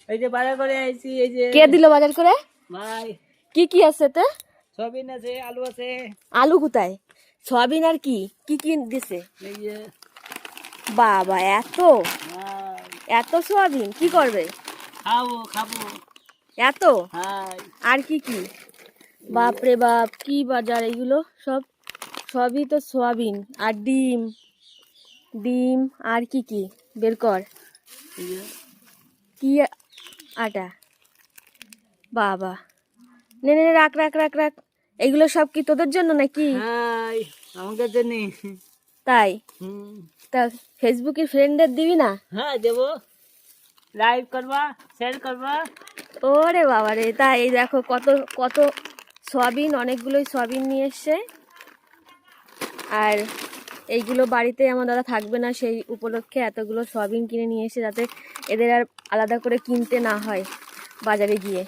এই যে বাজার করে আইছি, এই যে কে দিল বাজার করে? ভাই। কি কি আছে তে? সয়াবিন আছে, আলু আছে। আলু কোথায়? সয়াবিন আর কি কি কি দিছে? এই যে বাবা এত ভাই, এত সয়াবিন কি করবে? খাবো। এত হাই, আর কি কি? বাপ রে বাপ, কি বাজার এগুলো সব! সবই তো সয়াবিন আর ডিম। ডিম আর কি কি বের কর। এই যে কি আটা? বাবা, নে নে নে, রাখ রাখ রাখ রাখ। এগুলো সব কি তোদের জন্য নাকি? হাই, আমাদের জন্য। তাই? হুম, তা ফেসবুকে ফ্রেন্ডদের দিবি না? হ্যাঁ দেবো। লাইক করবা, শেয়ার করবা। ওরে বাবা রে, তা এই দেখো কত কত সয়াবিন, অনেকগুলোই সয়াবিন নিয়ে এসছে। আর এইগুলো বাড়িতে আমার দাদা থাকবে না, সেই উপলক্ষে এতগুলো সয়াবিন কিনে নিয়ে এসে যাতে এদের আর আলাদা করে কিনতে না হয় বাজারে গিয়ে।